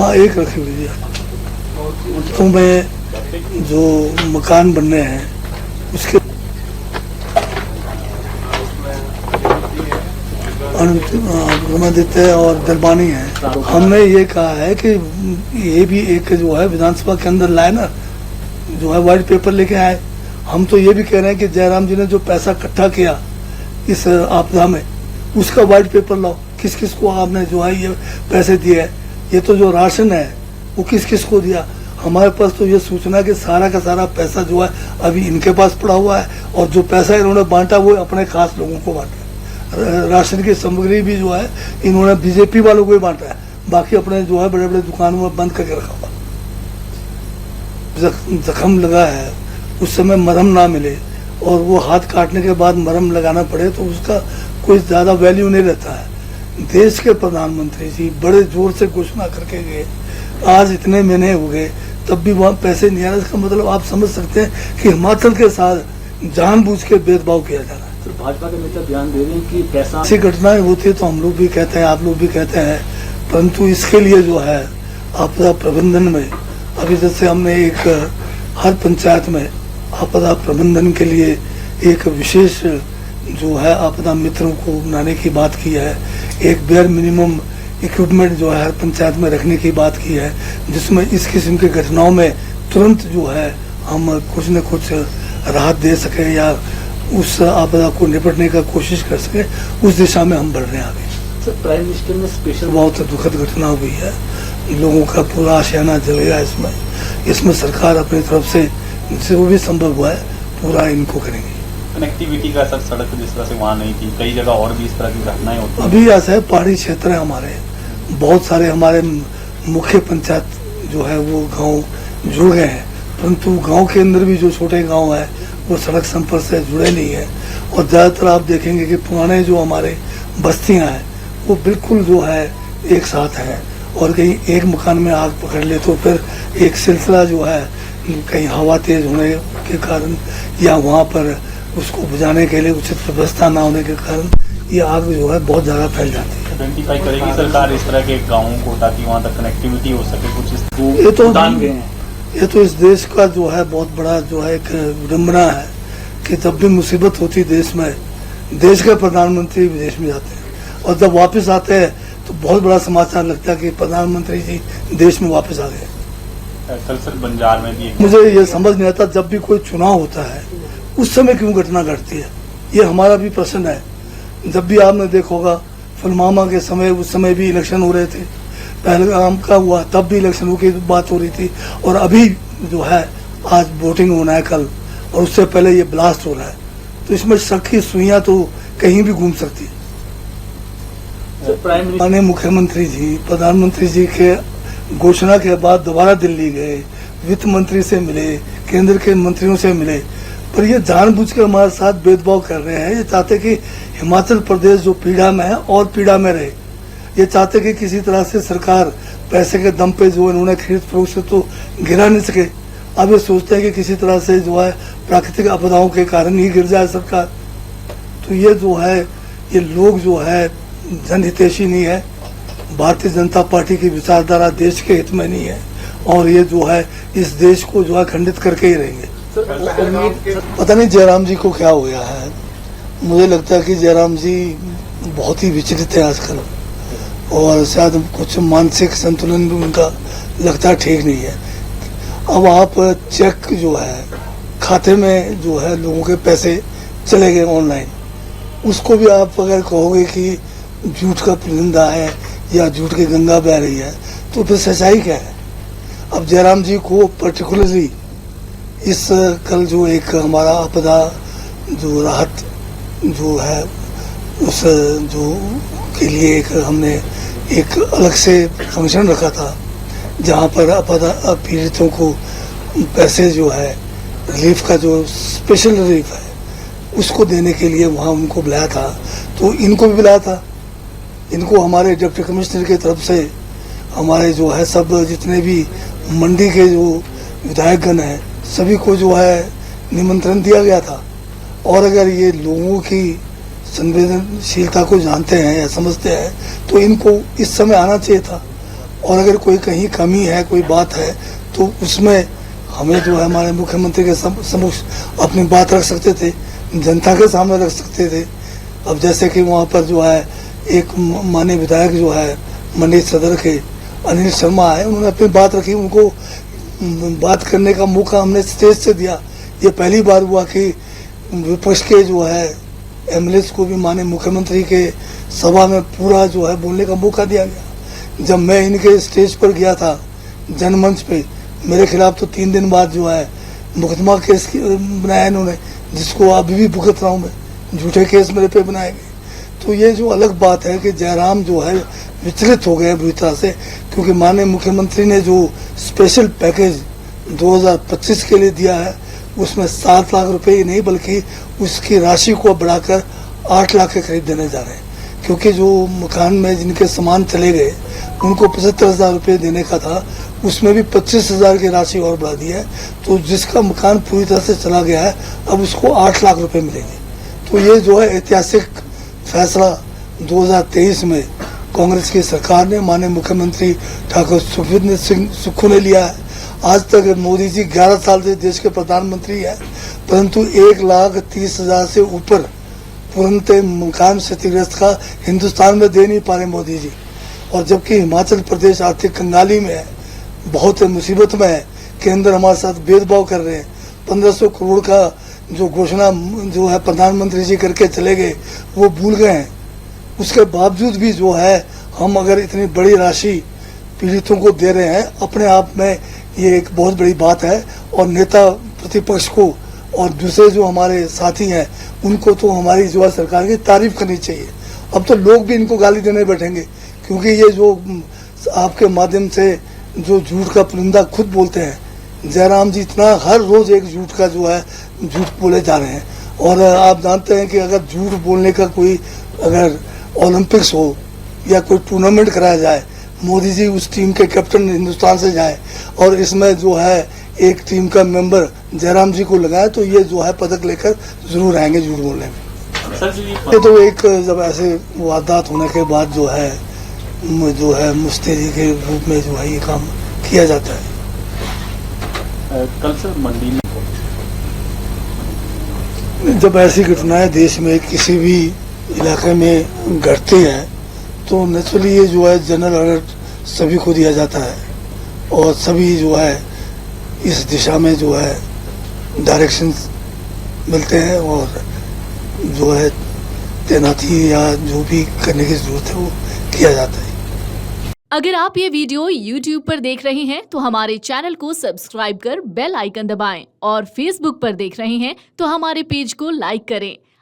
हाँ, एक रखी हुई है। तो में जो मकान बनने हैं उसके अनुमोदित और दरबानी है। हमने ये कहा है कि ये भी एक जो है विधानसभा के अंदर लाए ना, जो है व्हाइट पेपर लेके आए। हम तो ये भी कह रहे हैं कि जयराम जी ने जो पैसा इकट्ठा किया इस आपदा में, उसका व्हाइट पेपर लाओ। किस किस को आपने जो है ये पैसे दिए है, ये तो जो राशन है वो किस किस को दिया। हमारे पास तो ये सूचना कि सारा का सारा पैसा जो है अभी इनके पास पड़ा हुआ है, और जो पैसा इन्होंने बांटा वो अपने खास लोगों को बांटा। राशन की सामग्री भी जो है इन्होंने बीजेपी वालों को ही बांटा है, बाकी अपने जो है बड़े बड़े दुकानों में बंद करके रखा हुआ। जख्म लगा है, उस समय मरहम ना मिले और वो हाथ काटने के बाद मरहम लगाना पड़े तो उसका कोई ज्यादा वैल्यू नहीं रहता है। देश के प्रधानमंत्री जी बड़े जोर से घोषणा करके गए, आज इतने महीने हो गए तब भी वहाँ पैसे नहीं आ रहे। इसका मतलब आप समझ सकते हैं कि हिमाचल के साथ जानबूझ के भेदभाव किया जा रहा है। तो भाजपा के नेता बयान दे रहे हैं कि पैसा ऐसी घटनाएं होती है तो हम लोग भी कहते हैं, आप लोग भी कहते हैं, परंतु इसके लिए जो है आपदा प्रबंधन में अभी जैसे हमने एक हर पंचायत में आपदा प्रबंधन के लिए एक विशेष जो है आपदा मित्रों को बनाने की बात की है। एक बेयर मिनिमम इक्विपमेंट जो है हर पंचायत में रखने की बात की है, जिसमें इस किस्म की घटनाओं में तुरंत जो है हम कुछ न कुछ राहत दे सके या उस आपदा को निपटने का कोशिश कर सके। उस दिशा में हम बढ़ रहे हैं आगे। सर, प्राइम मिनिस्टर ने स्पेशल बहुत दुखद घटना हुई है, लोगों का पूरा आशियाना जल गया। इसमें सरकार अपनी तरफ से जो भी संभव हुआ है पूरा इनको करेंगे। कनेक्टिविटी का सर सड़क जिस तरह से वहाँ नहीं थी, कई जगह और भी इस तरह की घटनाएं होती हैं। अभी ऐसा है, पहाड़ी क्षेत्र है हमारे, बहुत सारे हमारे मुख्य पंचायत जो है वो गांव जुड़ गए हैं, परंतु गांव के अंदर भी जो छोटे गांव है वो सड़क संपर्क से जुड़े नहीं है। और ज्यादातर आप देखेंगे कि पुराने जो हमारे बस्तियां हैं वो बिल्कुल जो है एक साथ हैं, और कहीं एक मकान में आग पकड़ ले तो फिर एक सिलसिला जो है कहीं हवा तेज होने के कारण या वहाँ पर उसको बुझाने के लिए उचित व्यवस्था न होने के कारण ये आग जो है बहुत ज्यादा फैल जाती है। आइडेंटिफाई करेगी सरकार इस तरह के गाँवों को ताकि वहाँ तक कनेक्टिविटी हो सके। कुछ ये तो इस देश का जो है बहुत बड़ा जो है एक विडम्बना है कि जब भी मुसीबत होती देश में, देश के प्रधानमंत्री विदेश में जाते हैं और जब वापस आते हैं तो बहुत बड़ा समाचार लगता है कि प्रधानमंत्री जी देश में वापस आ गए। कल सर बंजार में भी मुझे ये समझ नहीं आता, जब भी कोई चुनाव होता है उस समय क्यों घटना घटती है, ये हमारा भी प्रश्न है। जब भी आपने देखा होगा पुलवामा के समय, उस समय भी इलेक्शन हो रहे थे, पहलगाम का हुआ तब भी इलेक्शनों की बात हो रही थी, और अभी जो है आज वोटिंग होना है कल, और उससे पहले ये ब्लास्ट हो रहा है। तो इसमें शक की सुइयां तो कहीं भी घूम सकती है। माननीय मुख्यमंत्री जी प्रधानमंत्री जी के घोषणा के बाद दोबारा दिल्ली गए, वित्त मंत्री से मिले, केंद्र के मंत्रियों से मिले, पर ये जानबूझकर हमारे साथ भेदभाव कर रहे हैं। ये चाहते कि हिमाचल प्रदेश जो पीड़ा में है और पीड़ा में रहे। ये चाहते कि किसी तरह से सरकार पैसे के दम पे जो इन्होंने खरीद फरोख्त से तो गिरा नहीं सके, अब ये सोचते हैं कि किसी तरह से जो है प्राकृतिक आपदाओं के कारण ही गिर जाए सरकार। तो ये जो है ये लोग जो है जनहितैषी नहीं है, भारतीय जनता पार्टी की विचारधारा देश के हित में नहीं है, और ये जो है इस देश को जो है खंडित करके ही रहेंगे। पता नहीं जयराम जी को क्या हो गया है, मुझे लगता है कि जयराम जी बहुत ही विचलित है आजकल, और शायद कुछ मानसिक संतुलन भी उनका लगता ठीक नहीं है। अब आप चेक जो है खाते में जो है लोगों के पैसे चले गए ऑनलाइन, उसको भी आप अगर कहोगे कि झूठ का परिंदा है या झूठ की गंगा बह रही है तो फिर सच्चाई क्या है। अब जयराम जी को पर्टिकुलरली इस कल जो एक हमारा आपदा जो राहत जो है उस जो के लिए एक हमने एक अलग से फंक्शन रखा था, जहाँ पर आपदा पीड़ितों को पैसे जो है रिलीफ का जो स्पेशल रिलीफ है उसको देने के लिए वहाँ उनको बुलाया था। तो इनको भी बुलाया था, इनको हमारे डिप्टी कमिश्नर की तरफ से हमारे जो है सब जितने भी मंडी के जो विधायकगण हैं सभी को जो है निमंत्रण दिया गया था। और अगर ये लोगों की संवेदनशीलता को जानते हैं या समझते हैं तो इनको इस समय आना चाहिए था। और अगर कोई कहीं कमी है, कोई बात है, तो उसमें हमें जो है हमारे मुख्यमंत्री के समक्ष अपनी बात रख सकते थे, जनता के सामने रख सकते थे। अब जैसे कि वहाँ पर जो है एक माननीय विधायक जो है मंडी सदर के अनिल शर्मा है, उन्होंने अपनी बात रखी, उनको बात करने का मौका हमने स्टेज से दिया। ये पहली बार हुआ कि विपक्ष के जो है एमएलएस को भी माननीय मुख्यमंत्री के सभा में पूरा जो है बोलने का मौका दिया गया। जब मैं इनके स्टेज पर गया था जनमंच पे, मेरे खिलाफ तो 3 दिन बाद जो है मुकदमा केस बनाया इन्होंने, जिसको अभी भी भुगत रहा हूँ मैं, झूठे केस मेरे पे बनाए गए। तो ये जो अलग बात है कि जयराम जो है विचलित हो गए बुरी तरह से, क्योंकि माननीय मुख्यमंत्री ने जो स्पेशल पैकेज 2025 के लिए दिया है, उसमें 7 लाख रुपए ही नहीं बल्कि उसकी राशि को बढ़ाकर 8 लाख के करीब देने जा रहे हैं। क्योंकि जो मकान में जिनके सामान चले गए उनको 75,000 रुपये देने का था, उसमें भी 25,000 की राशि और बढ़ा दी है। तो जिसका मकान पूरी तरह से चला गया है, अब उसको 8 लाख रुपए मिलेंगे। तो ये जो है ऐतिहासिक फैसला 2023 में कांग्रेस की सरकार ने, माननीय मुख्यमंत्री ठाकुर सुखविंदर सिंह सुक्खू ने लिया है। आज तक मोदी जी 11 साल से देश के प्रधानमंत्री है, परंतु 1,30,000 से ऊपर तुरंत मकान क्षतिग्रस्त का हिंदुस्तान में दे नहीं पा रहे मोदी जी। और जबकि हिमाचल प्रदेश आर्थिक कंगाली में है, बहुत मुसीबत में है, केंद्र हमारे साथ भेदभाव कर रहे हैं। 1500 करोड़ का जो घोषणा जो है प्रधानमंत्री जी करके चले गए, वो भूल गए हैं। उसके बावजूद भी जो है हम अगर इतनी बड़ी राशि पीड़ितों को दे रहे हैं, अपने आप में ये एक बहुत बड़ी बात है। और नेता प्रतिपक्ष को और दूसरे जो हमारे साथी हैं, उनको तो हमारी जो है सरकार की तारीफ करनी चाहिए। अब तो लोग भी इनको गाली देने बैठेंगे, क्योंकि ये जो आपके माध्यम से जो झूठ का परिंदा खुद बोलते हैं, जयराम जी इतना हर रोज एक झूठ का जो है झूठ बोले जा रहे हैं। और आप जानते हैं कि अगर झूठ बोलने का कोई अगर ओलंपिक्स हो या कोई टूर्नामेंट कराया जाए, मोदी जी उस टीम के कैप्टन हिंदुस्तान से जाए और इसमें जो है एक टीम का मेंबर जयराम जी को लगाए, तो ये जो है पदक लेकर जरूर आएंगे झूठ बोलने में। सर जी ये तो एक जब ऐसे वारदात होने के बाद जो है मुस्तैदी के रूप में जो है ये काम किया जाता है। कल सर मंडी में जब ऐसी घटनाएं देश में किसी भी इलाके में घटती हैं, तो नेचुरली ये जो है जनरल अलर्ट सभी को दिया जाता है और सभी जो है इस दिशा में जो है डायरेक्शंस मिलते हैं और जो है तैनाती या जो भी करने की जरूरत है वो किया जाता है। अगर आप ये वीडियो YouTube पर देख रहे हैं तो हमारे चैनल को सब्सक्राइब कर बेल आइकन दबाएं और Facebook पर देख रहे हैं तो हमारे पेज को लाइक करें।